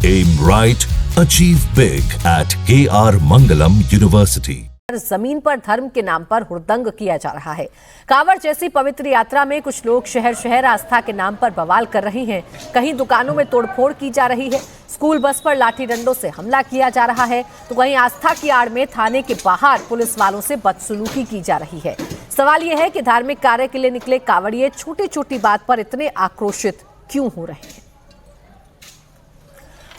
Aim right, achieve big at KR Mangalam University. जमीन पर धर्म के नाम पर हुड़दंग किया जा रहा है। कांवड़ जैसी पवित्र यात्रा में कुछ लोग शहर शहर आस्था के नाम पर बवाल कर रहे हैं। कहीं दुकानों में तोड़फोड़ की जा रही है, स्कूल बस पर लाठी डंडों से हमला किया जा रहा है, तो वहीं आस्था की आड़ में थाने के बाहर पुलिस वालों से बदसलूकी की जा रही है। सवाल यह है कि धार्मिक कार्य के लिए निकले कांवड़िए छोटी छोटी बात पर इतने आक्रोशित क्यों हो रहे हैं।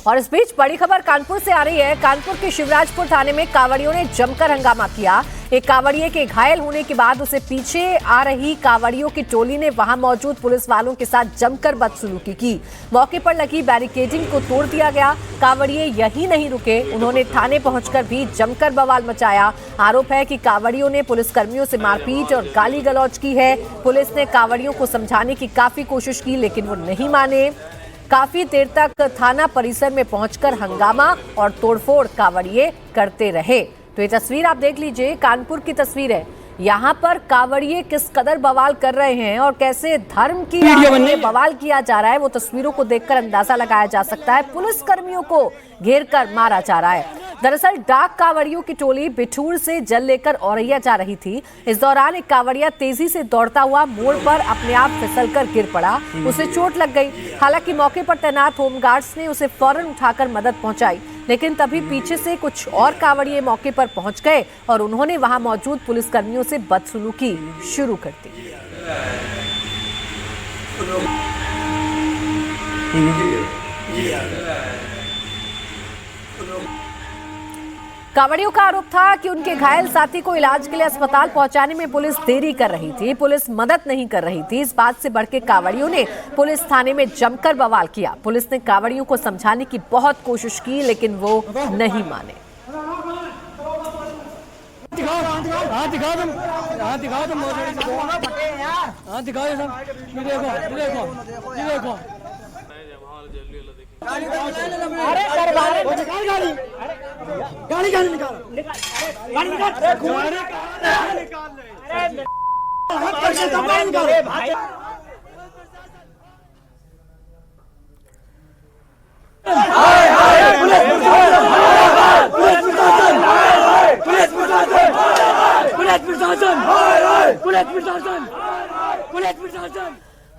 और इस बीच बड़ी खबर कानपुर से आ रही है। कानपुर के शिवराजपुर थाने में कांवड़ियों ने जमकर हंगामा किया। एक कांवड़िए के घायल होने के बाद उसे पीछे आ रही कांवड़ियों की टोली ने वहां मौजूद पुलिस वालों के साथ जमकर बदसलूकी की। मौके पर लगी बैरिकेडिंग को तोड़ दिया गया। कांवड़िए यही नहीं रुके, उन्होंने थाने पहुंचकर भी जमकर बवाल मचाया। आरोप है कि कांवड़ियों ने पुलिसकर्मियों से मारपीट और गाली गलौज की है। पुलिस ने कांवड़ियों को समझाने की काफी कोशिश की, लेकिन वो नहीं माने। काफी देर तक थाना परिसर में पहुंचकर हंगामा और तोड़फोड़ कांवड़िए करते रहे। तो ये तस्वीर आप देख लीजिए, कानपुर की तस्वीर है। यहाँ पर कांवड़िए किस कदर बवाल कर रहे हैं और कैसे धर्म की में बवाल किया जा रहा है, वो तस्वीरों को देखकर अंदाजा लगाया जा सकता है। पुलिस कर्मियों को घेर कर मारा जा रहा है। दरअसल डाक कांवड़ियों की टोली बिठूर से जल लेकर औरैया जा रही थी। इस दौरान एक कांवड़िया तेजी से दौड़ता हुआ मोड़ पर अपने आप फिसलकर गिर पड़ा, उसे चोट लग गई। हालांकि मौके पर तैनात होमगार्ड्स ने उसे फौरन उठाकर मदद पहुंचाई, लेकिन तभी पीछे से कुछ और कांवड़िए मौके पर पहुंच गए और उन्होंने वहां मौजूद पुलिसकर्मियों से बदसलूकी शुरू कर दी। कांवड़ियों का आरोप था कि उनके घायल साथी को इलाज के लिए अस्पताल पहुंचाने में पुलिस देरी कर रही थी, पुलिस मदद नहीं कर रही थी। इस बात से बढ़ के कांवड़ियों ने पुलिस थाने में जमकर बवाल किया। पुलिस ने कांवड़ियों को समझाने की बहुत कोशिश की, लेकिन वो नहीं माने। अरे गाड़ी गाड़ी निकाल गाड़ी निकाल भाई।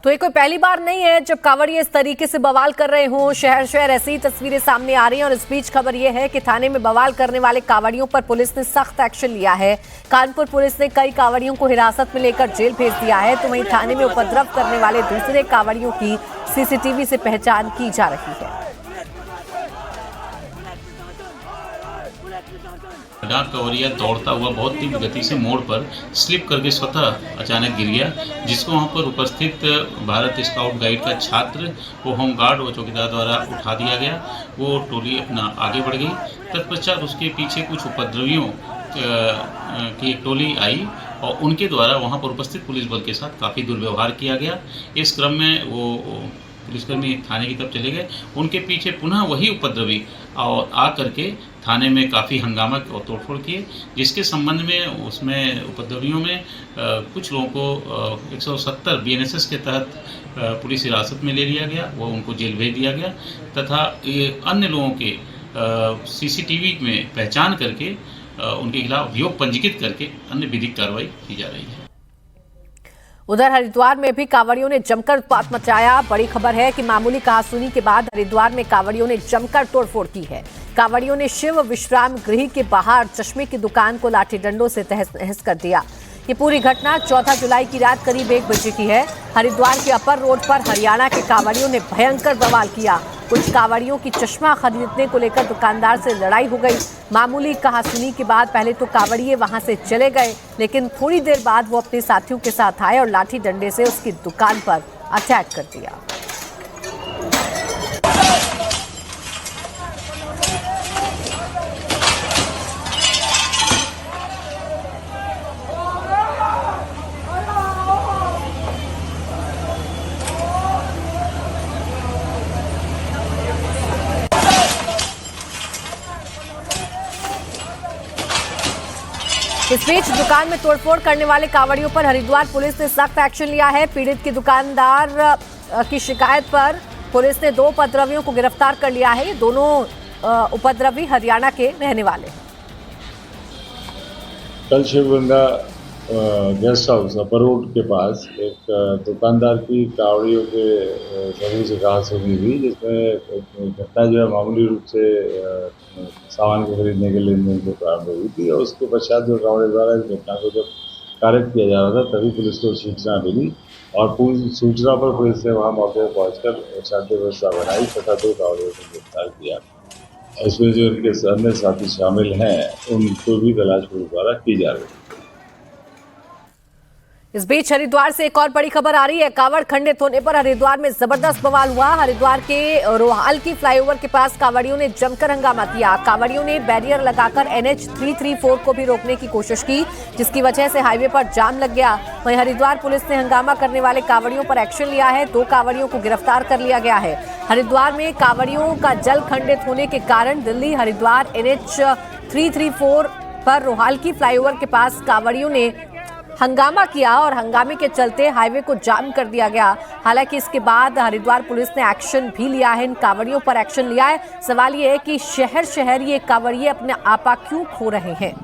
तो ये कोई पहली बार नहीं है जब कांवड़िए इस तरीके से बवाल कर रहे हों। शहर शहर ऐसी ही तस्वीरें सामने आ रही हैं और इस बीच खबर ये है कि थाने में बवाल करने वाले कांवड़ियों पर पुलिस ने सख्त एक्शन लिया है। कानपुर पुलिस ने कई कांवड़ियों को हिरासत में लेकर जेल भेज दिया है, तो वहीं थाने में उपद्रव करने वाले दूसरे कांवड़ियों की सीसीटीवी से पहचान की जा रही है। डाक कांवड़िया दौड़ता हुआ बहुत तीव्र गति से मोड़ पर स्लिप करके स्वतः अचानक गिर गया, जिसको वहां पर उपस्थित भारत स्काउट गाइड का छात्र, वो होमगार्ड व चौकीदार द्वारा उठा दिया गया। वो टोली अपना आगे बढ़ गई। तत्पश्चात उसके पीछे कुछ उपद्रवियों की एक टोली आई और उनके द्वारा वहां पर उपस्थित पुलिस बल के साथ काफ़ी दुर्व्यवहार किया गया। इस क्रम में वो पुलिसकर्मी थाने की तरफ चले गए। उनके पीछे पुनः वही उपद्रवी और आ करके थाने में काफ़ी हंगामा और तोड़फोड़ किए, जिसके संबंध में उसमें उपद्रवियों में कुछ लोगों को 170 BNSS के तहत पुलिस हिरासत में ले लिया गया। वो उनको जेल भेज दिया गया तथा अन्य लोगों के CCTV में पहचान करके उनके खिलाफ अभियोग पंजीकृत करके अन्य विधिक कार्रवाई की जा रही है। उधर हरिद्वार में भी कांवड़ियों ने जमकर उत्पात मचाया। बड़ी खबर है कि मामूली कहासुनी के बाद हरिद्वार में कांवड़ियों ने जमकर तोड़फोड़ की है। कांवड़ियों ने शिव विश्राम गृह के बाहर चश्मे की दुकान को लाठी डंडों से तहस नहस कर दिया। ये पूरी घटना 14 जुलाई की रात करीब 1 बजे की है। हरिद्वार के अपर रोड पर हरियाणा के कांवड़ियों ने भयंकर बवाल किया। कुछ कांवड़ियों की चश्मा खरीदने को लेकर दुकानदार से लड़ाई हो गई। मामूली कहासुनी के बाद पहले तो कांवड़िए वहां से चले गए, लेकिन थोड़ी देर बाद वो अपने साथियों के साथ आए और लाठी डंडे से उसकी दुकान पर अटैक कर दिया। इस बीच दुकान में तोड़फोड़ करने वाले कांवड़ियों पर हरिद्वार पुलिस ने सख्त एक्शन लिया है। पीड़ित की दुकानदार की शिकायत पर पुलिस ने 2 उपद्रवियों को गिरफ्तार कर लिया है। ये दोनों उपद्रवी हरियाणा के रहने वाले हैं। कल Shivganga guest house upper road के पास एक दुकानदार की कावड़ियों के समूह से कहासुनी हुई, जिसमें घटना जो है मामूली रूप से सामान को खरीदने के लेनदेन से प्रारंभ हुई थी और उसके पश्चात जो कावड़े द्वारा इस घटना को जब कार्य किया जा रहा था तभी पुलिस को सूचना मिली और पूरी सूचना पर पुलिस ने वहाँ मौके पर पहुँचकर शांति व्यवस्था बनाई तथा 2 कावड़ियों को गिरफ्तार किया। इसमें जो उनके अन्य साथी शामिल हैं उनको भी तलाश पुलिस द्वारा की जा रही है। इस बीच हरिद्वार से एक और बड़ी खबर आ रही है। कावड़ खंडित होने पर हरिद्वार में जबरदस्त बवाल हुआ। हरिद्वार के रोहाल की फ्लाईओवर के पास कावड़ियों ने जमकर हंगामा किया। कावड़ियों ने बैरियर लगाकर NH 334 को भी रोकने की कोशिश की, जिसकी वजह से हाईवे पर जाम लग गया। वहीं हरिद्वार पुलिस ने हंगामा करने वाले कावड़ियों पर एक्शन लिया है। 2 कावड़ियों को गिरफ्तार कर लिया गया है। हरिद्वार में कावड़ियों का जल खंडित होने के कारण दिल्ली हरिद्वार NH 334 पर रोहाल की फ्लाईओवर के पास कावड़ियों ने हंगामा किया और हंगामे के चलते हाईवे को जाम कर दिया गया। हालांकि इसके बाद हरिद्वार पुलिस ने एक्शन भी लिया है, इन कावड़ियों पर एक्शन लिया है। सवाल ये है कि शहर शहर ये कावड़िए अपने आपा क्यों खो रहे हैं।